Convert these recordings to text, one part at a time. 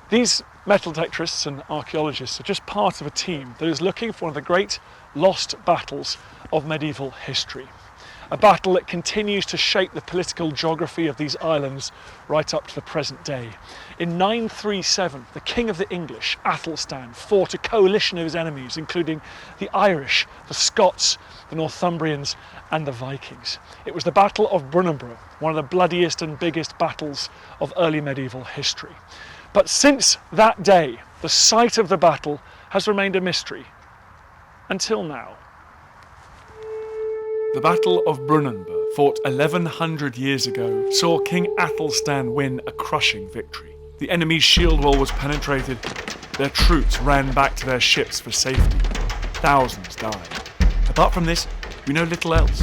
These metal detectorists and archaeologists are just part of a team that is looking for one of the great lost battles of medieval history. A battle that continues to shape the political geography of these islands right up to the present day. In 937, the King of the English, Aethelstan, fought a coalition of his enemies, including the Irish, the Scots, the Northumbrians and the Vikings. It was the Battle of Brunanburh, one of the bloodiest and biggest battles of early medieval history. But since that day, the site of the battle has remained a mystery, until now. The Battle of Brunanburh, fought 1100 years ago, saw King Aethelstan win a crushing victory. The enemy's shield wall was penetrated, their troops ran back to their ships for safety. Thousands died. Apart from this, we know little else.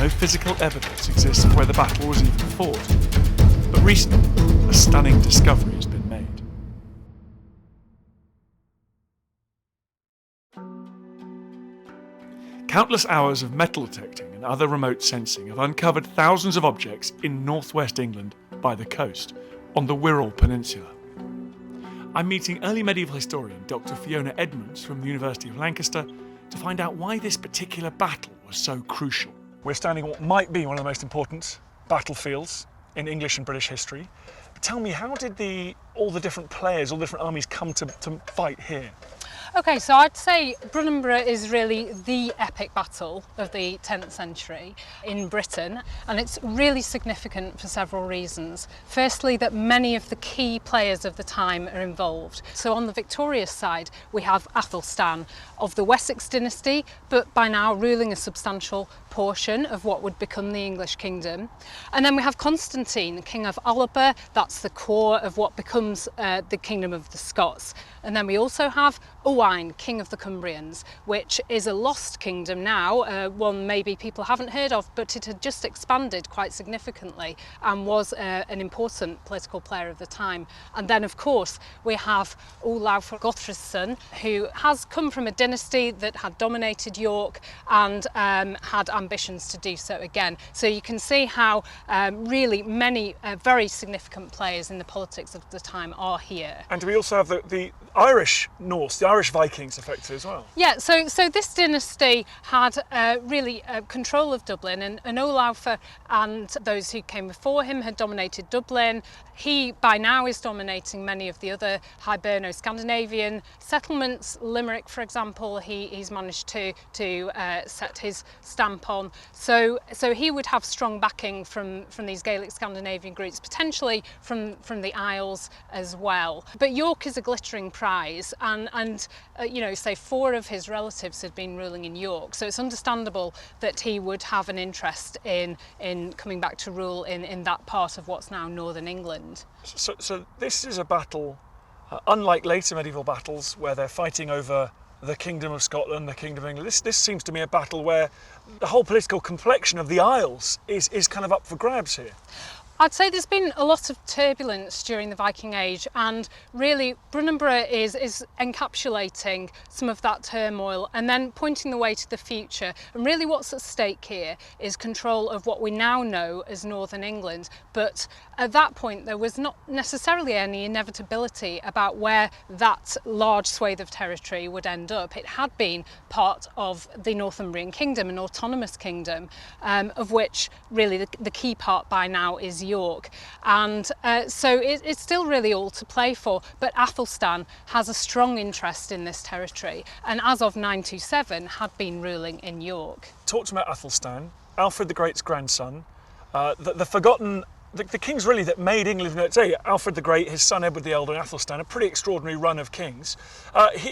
No physical evidence exists of where the battle was even fought. But recently, a stunning discovery has been made. Countless hours of metal detecting and other remote sensing have uncovered thousands of objects in northwest England by the coast, on the Wirral Peninsula. I'm meeting early medieval historian Dr. Fiona Edmonds from the University of Lancaster to find out why this particular battle was so crucial. We're standing on what might be one of the most important battlefields in English and British history. But tell me, how did all the different players, all the different armies come to fight here? Okay, so I'd say Brunanburh is really the epic battle of the 10th century in Britain, and it's really significant for several reasons. Firstly, that many of the key players of the time are involved. So on the victorious side, we have Aethelstan of the Wessex dynasty, but by now ruling a substantial portion of what would become the English kingdom. And then we have Constantine, King of Brunanburh, that's the core of what becomes the kingdom of the Scots. And then we also have Owain, King of the Cumbrians, which is a lost kingdom now, one maybe people haven't heard of, but it had just expanded quite significantly and was an important political player of the time. And then of course we have Olaf Guthrusson, who has come from a dynasty that had dominated York and had ambitions to do so again. So you can see how really many very significant players in the politics of the time are here. And do we also have the Irish Norse, the Irish Vikings effectively as well? Yeah, so this dynasty had really control of Dublin, and Olaf and those who came before him had dominated Dublin. He by now is dominating many of the other Hiberno-Scandinavian settlements. Limerick, for example, he's managed to set his stamp on. So he would have strong backing from these Gaelic Scandinavian groups, potentially from the Isles as well. But York is a glittering prize, and you know, say 4 of his relatives had been ruling in York, so it's understandable that he would have an interest in coming back to rule in that part of what's now northern England. So this is a battle, unlike later medieval battles where they're fighting over the Kingdom of Scotland, the Kingdom of England. This seems to me a battle where the whole political complexion of the Isles is kind of up for grabs here. I'd say there's been a lot of turbulence during the Viking Age, and really Brunanburh is encapsulating some of that turmoil and then pointing the way to the future. And really what's at stake here is control of what we now know as Northern England, but at that point there was not necessarily any inevitability about where that large swathe of territory would end up. It had been part of the Northumbrian kingdom, an autonomous kingdom, of which really the key part by now is York, and so it's still really all to play for, but Aethelstan has a strong interest in this territory, and as of 927 had been ruling in York. Talk to me about Aethelstan, Alfred the Great's grandson, the forgotten, the kings really that made England, say Alfred the Great, his son Edward the Elder and Aethelstan, a pretty extraordinary run of kings.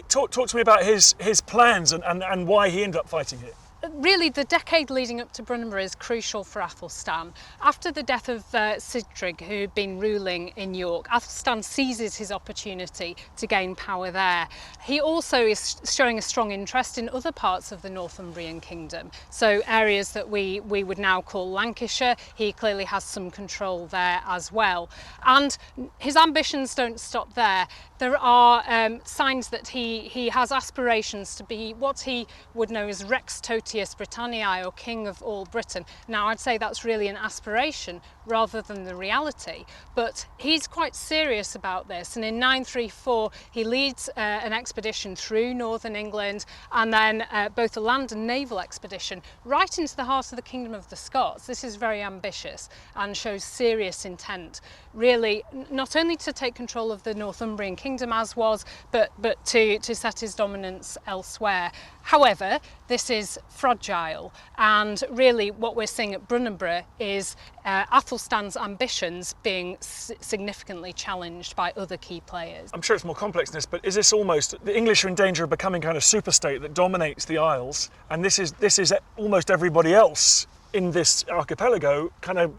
Talk to me about his plans and why he ended up fighting here. Really, the decade leading up to Brunanburh is crucial for Aethelstan. After the death of Sigtryg, who had been ruling in York, Aethelstan seizes his opportunity to gain power there. He also is showing a strong interest in other parts of the Northumbrian kingdom, so areas that we would now call Lancashire. He clearly has some control there as well. And his ambitions don't stop there. There are signs that he has aspirations to be what he would know as Rex Totius Etius Britanniae, or King of all Britain. Now I'd say that's really an aspiration rather than the reality, but he's quite serious about this, and in 934 he leads an expedition through northern England, and then both a land and naval expedition right into the heart of the kingdom of the Scots. This is very ambitious and shows serious intent, really, not only to take control of the Northumbrian kingdom as was, but to set his dominance elsewhere. However, this is fragile, and really what we're seeing at Brunanburh is Aethelstan's ambitions being significantly challenged by other key players. I'm sure it's more complex than this, but is this almost, the English are in danger of becoming kind of superstate that dominates the Isles, and this is almost everybody else in this archipelago kind of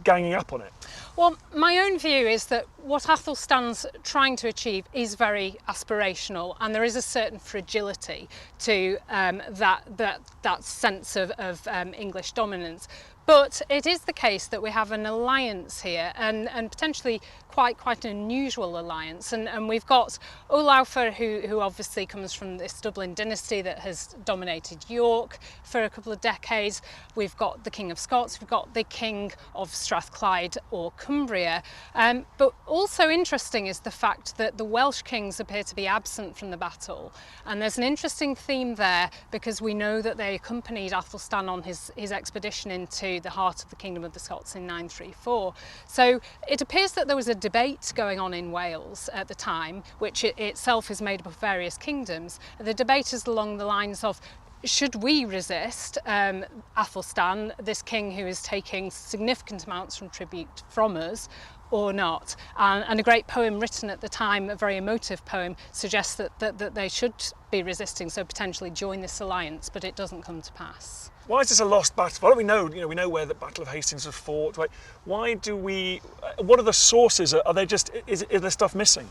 ganging up on it? Well, my own view is that what Aethelstan's trying to achieve is very aspirational, and there is a certain fragility to that sense of English dominance. But it is the case that we have an alliance here, and potentially quite an unusual alliance. And we've got Olafur, who obviously comes from this Dublin dynasty that has dominated York for a couple of decades. We've got the King of Scots, we've got the King of Strathclyde or Cumbria. But also interesting is the fact that the Welsh kings appear to be absent from the battle. And there's an interesting theme there, because we know that they accompanied Aethelstan on his expedition into the heart of the kingdom of the Scots in 934. So it appears that there was a debate going on in Wales at the time, which itself is made up of various kingdoms. The debate is along the lines of, should we resist Aethelstan, this king who is taking significant amounts from tribute from us, or not? And a great poem written at the time, a very emotive poem, suggests that they should be resisting, so potentially join this alliance, but it doesn't come to pass. Why is this a lost battle? Why don't we know? We know where the Battle of Hastings was fought. Why do we? What are the sources? Are they just? Is there stuff missing?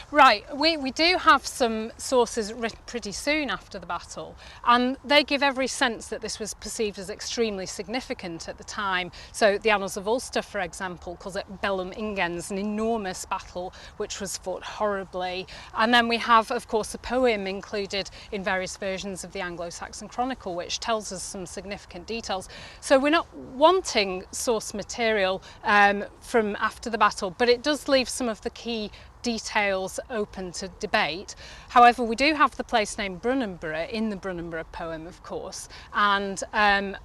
Right. We do have some sources written pretty soon after the battle, and they give every sense that this was perceived as extremely significant at the time. So the Annals of Ulster, for example, calls it Bellum Ingens, an enormous battle which was fought horribly. And then we have, of course, a poem included in various versions of the Anglo-Saxon Chronicle, which tells us some significant details. So we're not wanting source material from after the battle, but it does leave some of the key details open to debate. However, we do have the place name Brunanburh in the Brunanburh poem, of course, and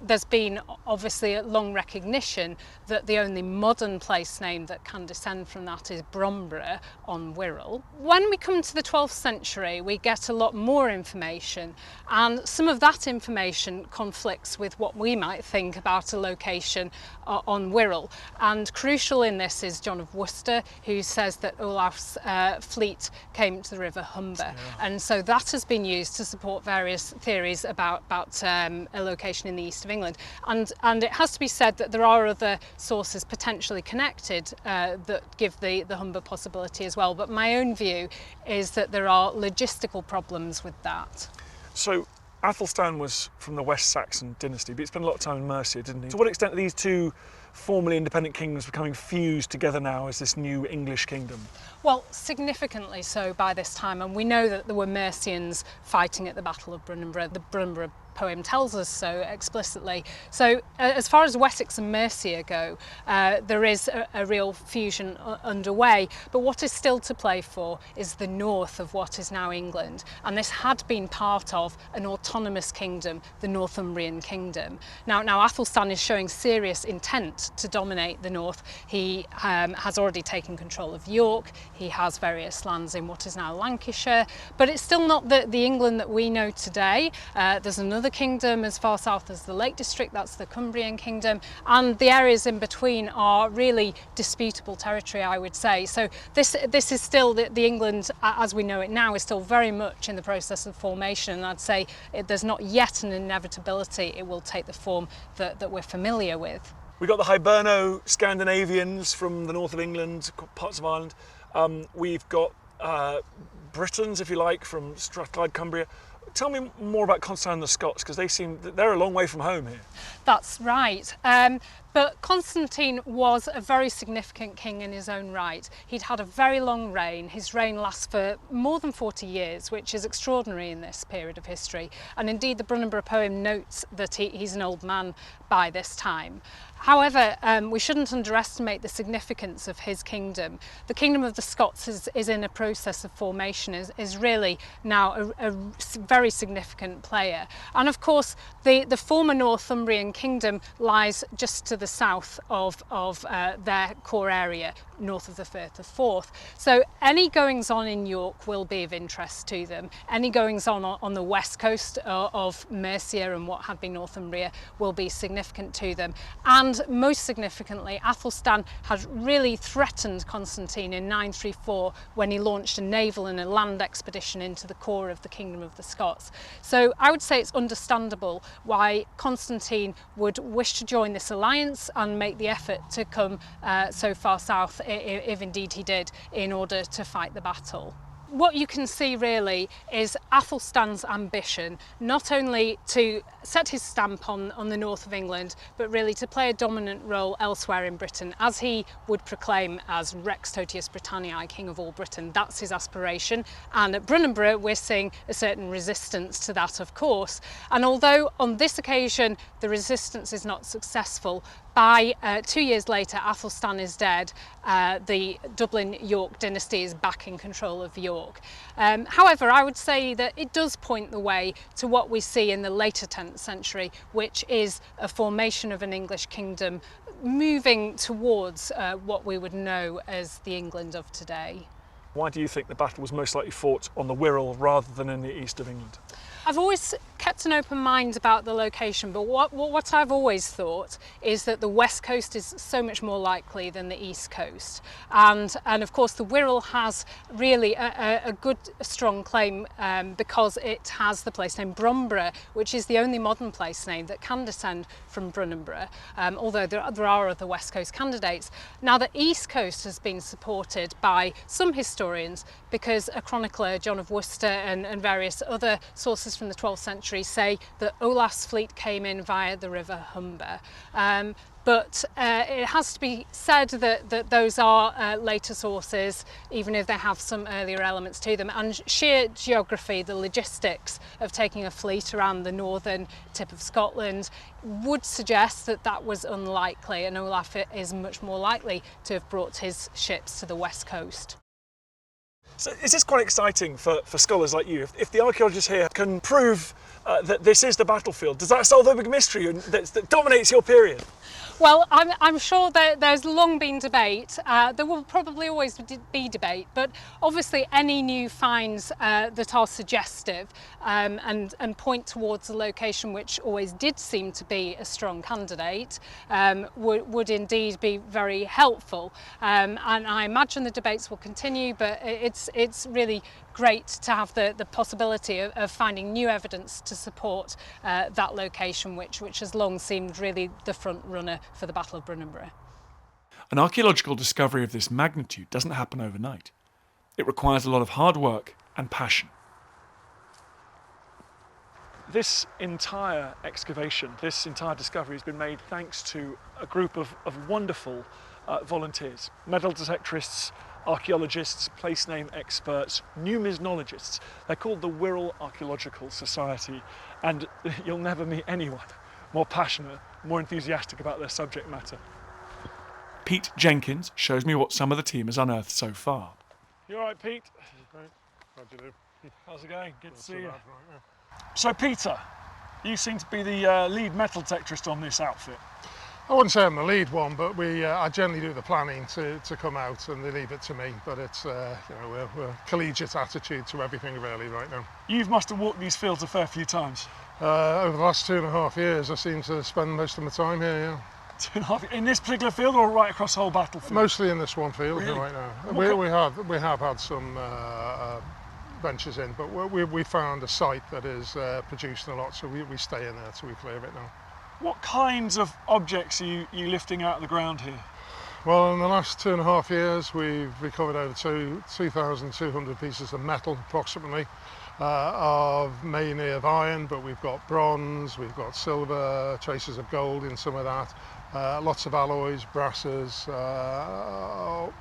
there's been obviously a long recognition that the only modern place name that can descend from that is Bromburgh on Wirral. When we come to the 12th century, we get a lot more information, and some of that information conflicts with what we might think about a location on Wirral. And crucial in this is John of Worcester, who says that Olaf's fleet came to the river Humber, and so that has been used to support various theories about a location in the east of England. And it has to be said that there are other sources potentially connected that give the Humber possibility as well, but my own view is that there are logistical problems with that. So Aethelstan was from the West Saxon dynasty, but he spent a lot of time in Mercia, didn't he? To what extent are these two formerly independent kingdoms becoming fused together now as this new English kingdom? Well, significantly so by this time, and we know that there were Mercians fighting at the Battle of Brunanburh. The Brunanburh poem tells us so explicitly. So as far as Wessex and Mercia go, there is a real fusion underway, but what is still to play for is the north of what is now England, and this had been part of an autonomous kingdom, the Northumbrian kingdom. Now Aethelstan is showing serious intent to dominate the north. He has already taken control of York, he has various lands in what is now Lancashire, but it's still not the England that we know today. There's another kingdom as far south as the Lake District, that's the Cumbrian kingdom, and the areas in between are really disputable territory, I would say. So this is still the England as we know it now is still very much in the process of formation, and I'd say there's not yet an inevitability it will take the form that we're familiar with. We've got the Hiberno-Scandinavians from the north of England, parts of Ireland. We've got Britons, if you like, from Strathclyde, Cumbria. Tell me more about Constantine and the Scots, because they're a long way from home here. That's right. But Constantine was a very significant king in his own right. He'd had a very long reign. His reign lasts for more than 40 years, which is extraordinary in this period of history. And indeed, the Brunanburh poem notes that he's an old man by this time. However, we shouldn't underestimate the significance of his kingdom. The kingdom of the Scots is in a process of formation, is really now a very significant player. And of course, the former Northumbrian kingdom lies just to the south of their core area, north of the Firth of Forth. So any goings on in York will be of interest to them. Any goings on the west coast of Mercia and what had been Northumbria will be significant to them. And most significantly, Aethelstan had really threatened Constantine in 934 when he launched a naval and a land expedition into the core of the kingdom of the Scots. So I would say it's understandable why Constantine would wish to join this alliance and make the effort to come so far south, if indeed he did, in order to fight the battle. What you can see really is Aethelstan's ambition, not only to set his stamp on the north of England, but really to play a dominant role elsewhere in Britain, as he would proclaim as Rex Totius Britanniae, King of all Britain. That's his aspiration. And at Brunanburh, we're seeing a certain resistance to that, of course. And although on this occasion the resistance is not successful, by 2 years later, Aethelstan is dead. The Dublin-York dynasty is back in control of York. However, I would say that it does point the way to what we see in the later 10th century, which is a formation of an English kingdom moving towards what we would know as the England of today. Why do you think the battle was most likely fought on the Wirral rather than in the east of England? I've always kept an open mind about the location, but what I've always thought is that the west coast is so much more likely than the east coast. And of course the Wirral has really a good, strong claim because it has the place name Brunanburh, which is the only modern place name that can descend from Brunanburh, although there are other west coast candidates. Now the east coast has been supported by some historians because a chronicler, John of Worcester, and various other sources from the 12th century say that Olaf's fleet came in via the river Humber. But it has to be said that those are later sources, even if they have some earlier elements to them. And sheer geography, the logistics of taking a fleet around the northern tip of Scotland would suggest that that was unlikely, and Olaf is much more likely to have brought his ships to the west coast. So is this quite exciting for scholars like you? If the archaeologists here can prove that this is the battlefield, does that solve a big mystery that dominates your period? Well, I'm sure that there's long been debate. There will probably always be debate, but obviously any new finds that are suggestive and point towards a location which always did seem to be a strong candidate would indeed be very helpful. And I imagine the debates will continue, but it's really great to have the possibility of finding new evidence to support that location, which has long seemed really the front runner for the Battle of Brunanburh. An archaeological discovery of this magnitude doesn't happen overnight. It requires a lot of hard work and passion. This entire excavation, this entire discovery has been made thanks to a group of wonderful volunteers, metal detectorists, archaeologists, place name experts, numismanologists. They're called the Wirral Archaeological Society, and you'll never meet anyone more passionate, more enthusiastic about their subject matter. Pete Jenkins shows me what some of the team has unearthed so far. You all right, Pete? Great. How'd you do? How's it going? Good to see you. Right, yeah. So Peter, you seem to be the lead metal detectorist on this outfit. I wouldn't say I'm the lead one, but I generally do the planning to come out, and they leave it to me. But it's we're collegiate attitude to everything really right now. You must have walked these fields a fair few times. Over the last 2.5 years, I seem to spend most of my time here. Yeah. 2.5 in this particular field, or right across the whole battlefield? Mostly in this one field Really? right now. We have had some ventures in, but we found a site that is producing a lot, so we stay in there till we clear it now. What kinds of objects are you lifting out of the ground here? Well, in the last 2.5 years, we've recovered over 2,200 pieces of metal, approximately, mainly of iron, but we've got bronze, we've got silver, traces of gold in some of that, lots of alloys, brasses, about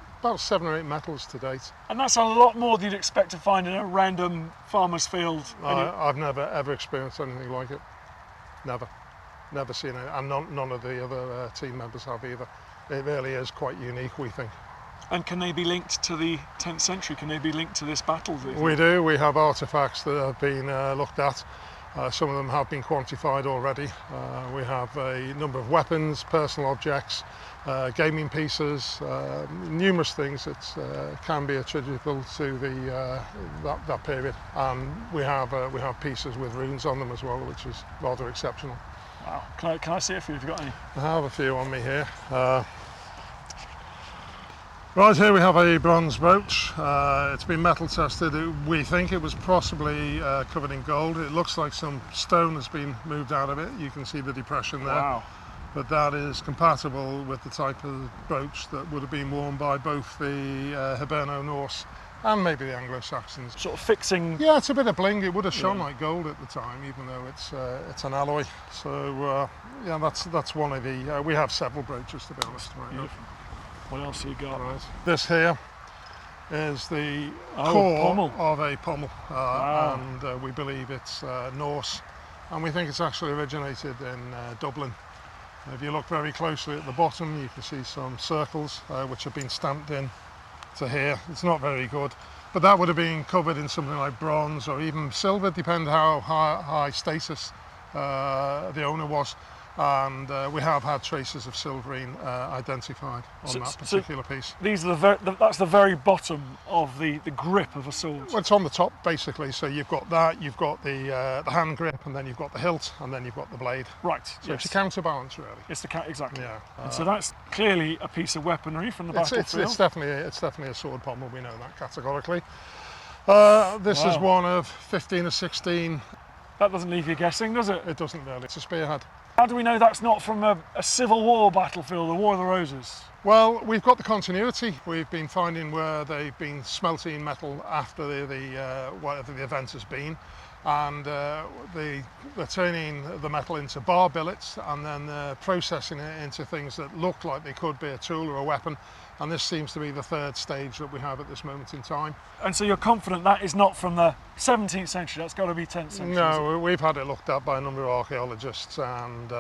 7 or 8 metals to date. And that's a lot more than you'd expect to find in a random farmer's field. I've never ever experienced anything like it. Never seen it, and none of the other team members have either. It really is quite unique, we think. And can they be linked to the 10th century? Can they be linked to this battle? We do. We have artefacts that have been looked at. Some of them have been quantified already. We have a number of weapons, personal objects, gaming pieces, numerous things that can be attributable to that period. And we have pieces with runes on them as well, which is rather exceptional. Wow. Can I see a few if you've got any? I have a few on me here. Right here we have a bronze brooch. It's been metal tested. We think it was possibly covered in gold. It looks like some stone has been moved out of it. You can see the depression there. Wow. But that is compatible with the type of brooch that would have been worn by both the Hiberno-Norse and maybe the Anglo-Saxons. Sort of fixing. Yeah, it's a bit of bling. It would have shone like gold at the time, even though it's an alloy. So yeah, that's one of the. We have several brooches, to be honest. Right now. What else have you got? Right. This here is the core pommel of a pommel, Wow. and we believe it's Norse, and we think it's actually originated in Dublin. If you look very closely at the bottom, you can see some circles which have been stamped in to here. It's not very good, but that would have been covered in something like bronze or even silver, depending how high status the owner was. And we have had traces of silverine identified on that particular piece. These are that's the very bottom of the grip of a sword. Well, it's on the top basically. So you've got that, you've got the hand grip, and then you've got the hilt, and then you've got the blade. Right. So it's a counterbalance, really. It's exactly. Yeah. And so that's clearly a piece of weaponry from the battlefield. It's definitely a sword pommel. We know that categorically. This is one of 15 or 16. That doesn't leave you guessing, does it? It doesn't really. It's a spearhead. How do we know that's not from a Civil War battlefield, the War of the Roses? Well, we've got the continuity. We've been finding where they've been smelting metal after whatever the event has been, and they're turning the metal into bar billets, and then processing it into things that look like they could be a tool or a weapon. And this seems to be the third stage that we have at this moment in time. And so you're confident that is not from the 17th century, that's got to be 10th century? No, we've had it looked at by a number of archaeologists and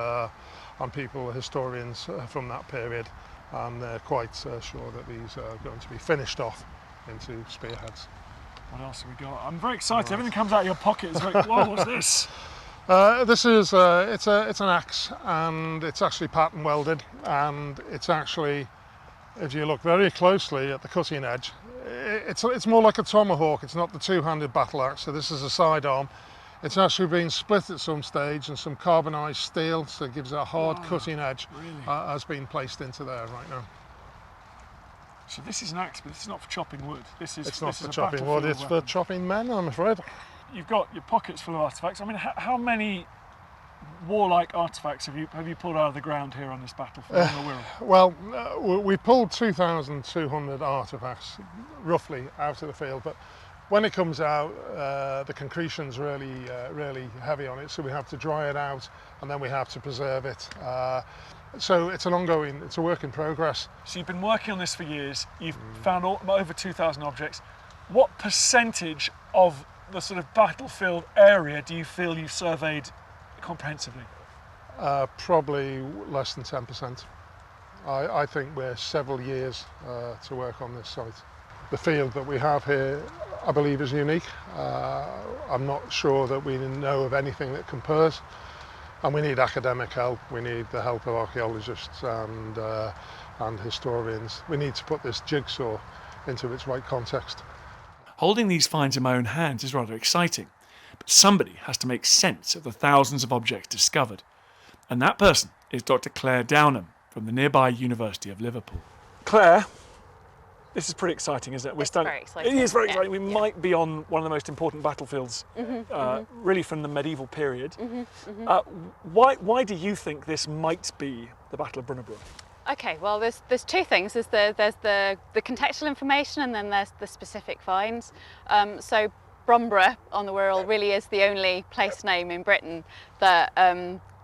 people, historians from that period, and they're quite sure that these are going to be finished off into spearheads. What else have we got? I'm very excited, everything comes out of your pocket. It's like, whoa, what's this? This is it's an axe, and it's actually pattern welded, and it's actually, if you look very closely at the cutting edge, it's more like a tomahawk. It's not the two-handed battle axe, so this is a sidearm. It's actually been split at some stage, and some carbonised steel, so it gives it a hard cutting edge, has been placed into there right now. So this is an axe, but this is not for chopping wood. It's not for chopping wood, it's for chopping men, I'm afraid. You've got your pockets full of artefacts. I mean, how many warlike artefacts have you pulled out of the ground here on this battlefield on the Wirral? Well, we pulled 2,200 artefacts roughly out of the field, but when it comes out, the concretion's really heavy on it, so we have to dry it out, and then we have to preserve it. So it's it's a work in progress. So you've been working on this for years. You've found over 2,000 objects. What percentage of the sort of battlefield area do you feel you've surveyed comprehensively? Probably less than 10%. I think we're several years to work on this site. The field that we have here, I believe, is unique. I'm not sure that we know of anything that compares, and we need academic help. We need the help of archaeologists and historians. We need to put this jigsaw into its right context. Holding these finds in my own hands is rather exciting, but somebody has to make sense of the thousands of objects discovered, and that person is Dr. Claire Downham from the nearby University of Liverpool. Claire, this is pretty exciting, isn't it? It's very exciting. It is very exciting. We might be on one of the most important battlefields, really from the medieval period. Why do you think this might be the Battle of Brunanburh? Okay, well, there's two things. There's the contextual information, and then there's the specific finds. So Brunanburh on the Wirral really is the only place name in Britain that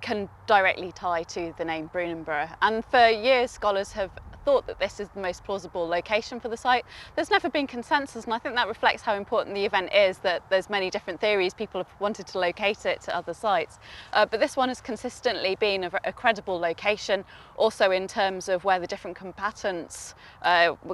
can directly tie to the name Brunanburh. And for years, scholars have thought that this is the most plausible location for the site. There's never been consensus, and I think that reflects how important the event is, that there's many different theories. People have wanted to locate it to other sites. But this one has consistently been a credible location. Also in terms of where the different combatants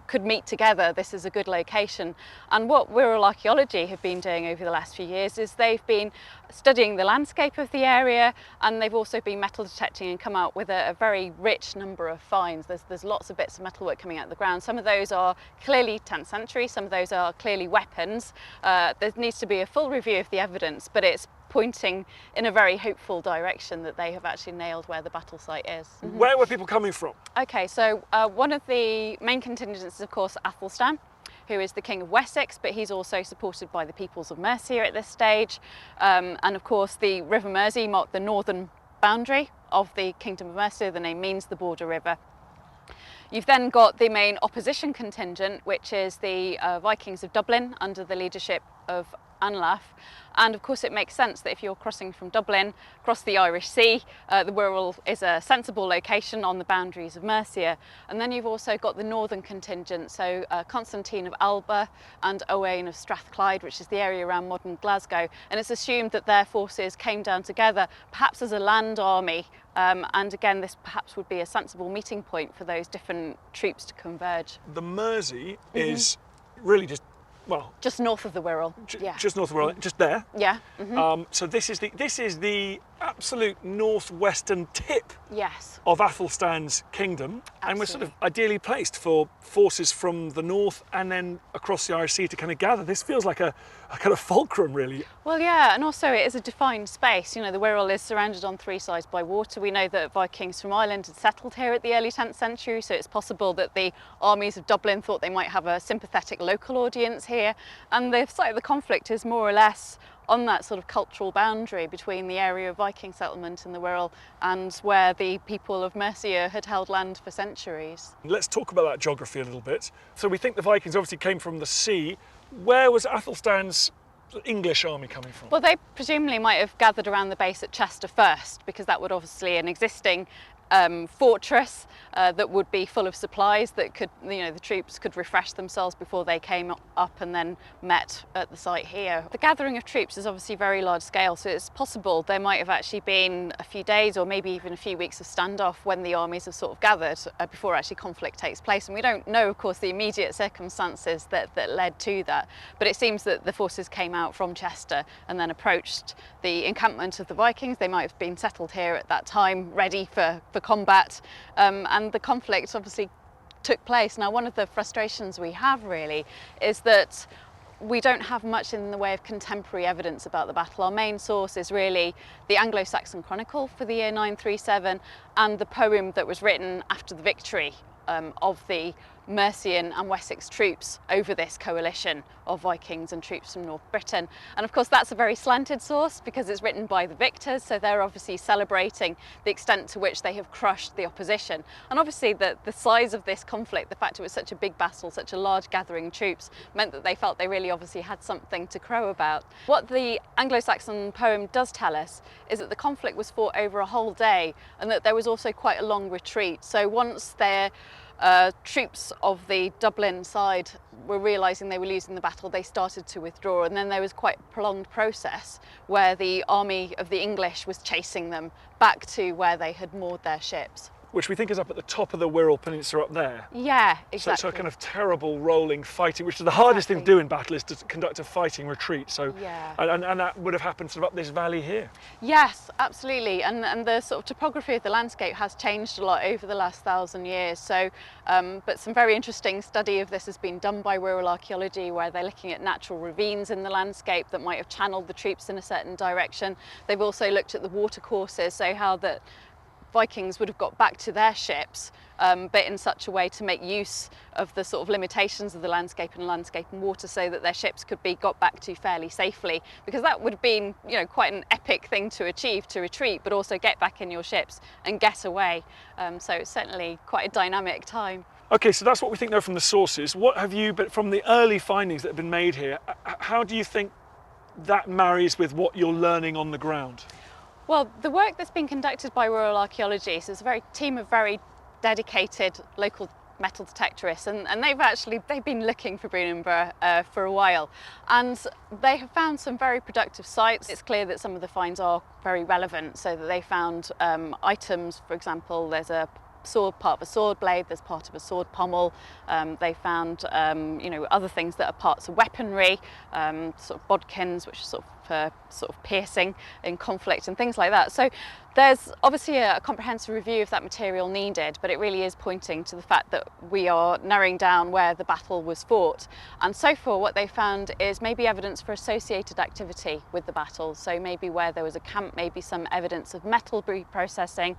could meet together, this is a good location. And what Wirral Archaeology have been doing over the last few years is they've been studying the landscape of the area, and they've also been metal detecting and come out with a very rich number of finds. There's lots of bits of metalwork coming out of the ground. Some of those are clearly 10th century, some of those are clearly weapons. There needs to be a full review of the evidence, but it's pointing in a very hopeful direction that they have actually nailed where the battle site is. Where were people coming from? Okay, so one of the main contingents is of course Aethelstan, who is the King of Wessex, but he's also supported by the peoples of Mercia at this stage. And of course the River Mersey marked the northern boundary of the Kingdom of Mercia. The name means the border river. You've then got the main opposition contingent, which is the Vikings of Dublin under the leadership of Anlaf. And of course it makes sense that if you're crossing from Dublin across the Irish Sea, the Wirral is a sensible location on the boundaries of Mercia. And then you've also got the northern contingent, so Constantine of Alba and Owain of Strathclyde, which is the area around modern Glasgow. And it's assumed that their forces came down together, perhaps as a land army. And again, this perhaps would be a sensible meeting point for those different troops to converge. The Mersey is really just, well, just north of the Wirral. Just north of the Wirral, just there. Yeah. So this is the absolute northwestern tip Yes. of Aethelstan's kingdom, and we're sort of Absolutely. ideally placed for forces from the north and then across the Irish Sea to kind of gather. This feels like a kind of fulcrum, really. Well, yeah, and also it is a defined space. You know, the Wirral is surrounded on three sides by water. We know that Vikings from Ireland had settled here at the early 10th century, so it's possible that the armies of Dublin thought they might have a sympathetic local audience here. And the site of the conflict is more or less on that sort of cultural boundary between the area of Viking settlement in the Wirral and where the people of Mercia had held land for centuries. Let's talk about that geography a little bit. So we think the Vikings obviously came from the sea. Where was Aethelstan's English army coming from? Well, they presumably might have gathered around the base at Chester first, because that would obviously an existing fortress that would be full of supplies that could, you know, the troops could refresh themselves before they came up and then met at the site here. The gathering of troops is obviously very large scale, so it's possible there might have actually been a few days or maybe even a few weeks of standoff when the armies have sort of gathered before actually conflict takes place. And we don't know, of course, the immediate circumstances that led to that, but it seems that the forces came out from Chester and then approached the encampment of the Vikings. They might have been settled here at that time, ready for combat, and the conflict obviously took place. Now, one of the frustrations we have really is that we don't have much in the way of contemporary evidence about the battle. Our main source is really the Anglo-Saxon Chronicle for the year 937 and the poem that was written after the victory of the Mercian and Wessex troops over this coalition of Vikings and troops from North Britain. And of course that's a very slanted source because it's written by the victors, so they're obviously celebrating the extent to which they have crushed the opposition. And obviously the size of this conflict, the fact it was such a big battle, such a large gathering of troops, meant that they felt they really obviously had something to crow about. What the Anglo-Saxon poem does tell us is that the conflict was fought over a whole day and that there was also quite a long retreat. So once their troops of the Dublin side were realising they were losing the battle, they started to withdraw, and then there was quite a prolonged process where the army of the English was chasing them back to where they had moored their ships. Which we think is up at the top of the Wirral Peninsula up there. Yeah, exactly. So a kind of terrible rolling fighting, which is the hardest thing to do in battle, is to conduct a fighting retreat. So, yeah. and that would have happened sort of up this valley here. Yes, absolutely. And the sort of topography of the landscape has changed a lot over the last 1,000 years. So, but some very interesting study of this has been done by Wirral Archaeology, where they're looking at natural ravines in the landscape that might have channeled the troops in a certain direction. They've also looked at the water courses, so how the Vikings would have got back to their ships, but in such a way to make use of the sort of limitations of the landscape and water, so that their ships could be got back to fairly safely, because that would have been, you know, quite an epic thing to achieve, to retreat but also get back in your ships and get away. So it's certainly quite a dynamic time. Okay, so that's what we think though from the sources. What have you, but from the early findings that have been made here, how do you think that marries with what you're learning on the ground? Well, the work that's been conducted by Wirral Archaeology, so it's a team of very dedicated local metal detectorists, and they've been looking for Brunanburh for a while, and they have found some very productive sites. It's clear that some of the finds are very relevant, so that they found items, for example, there's a part of a sword blade, there's part of a sword pommel. They found other things that are parts of weaponry, sort of bodkins, which are sort of piercing in conflict and things like that. So there's obviously a comprehensive review of that material needed, but it really is pointing to the fact that we are narrowing down where the battle was fought. And so far what they found is maybe evidence for associated activity with the battle. So maybe where there was a camp, maybe some evidence of metal reprocessing.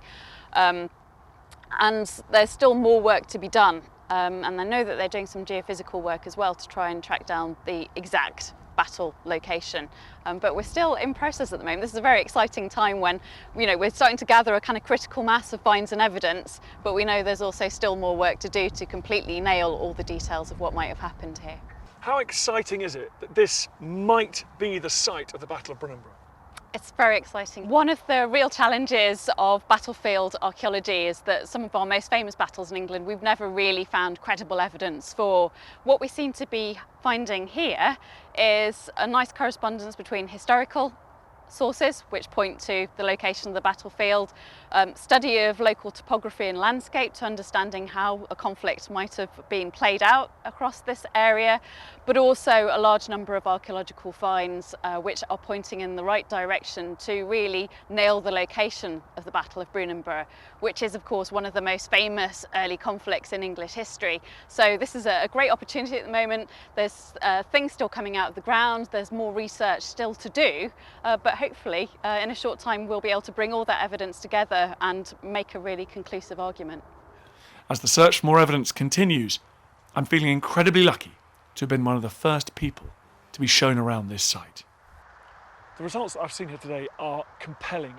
And there's still more work to be done. And I know that they're doing some geophysical work as well to try and track down the exact battle location. But we're still in process at the moment. This is a very exciting time when, we're starting to gather a kind of critical mass of finds and evidence, but we know there's also still more work to do to completely nail all the details of what might have happened here. How exciting is it that this might be the site of the Battle of Brunanburh? It's very exciting. One of the real challenges of battlefield archaeology is that some of our most famous battles in England, we've never really found credible evidence for. What we seem to be finding here is a nice correspondence between historical sources, which point to the location of the battlefield, study of local topography and landscape to understanding how a conflict might have been played out across this area, but also a large number of archaeological finds which are pointing in the right direction to really nail the location of the Battle of Brunanburh, which is of course one of the most famous early conflicts in English history. So this is a great opportunity at the moment. There's things still coming out of the ground, there's more research still to do, but hopefully in a short time we'll be able to bring all that evidence together and make a really conclusive argument. As the search for more evidence continues, I'm feeling incredibly lucky to have been one of the first people to be shown around this site. The results that I've seen here today are compelling.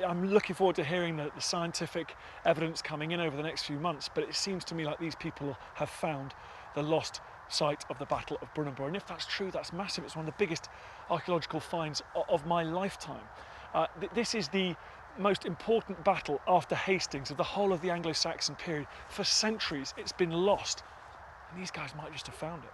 I'm looking forward to hearing the scientific evidence coming in over the next few months, but it seems to me like these people have found the lost site of the Battle of Brunanburh. And if that's true, that's massive. It's one of the biggest archaeological finds of my lifetime. This is the most important battle after Hastings of the whole of the Anglo-Saxon period. For centuries, it's been lost, and these guys might just have found it.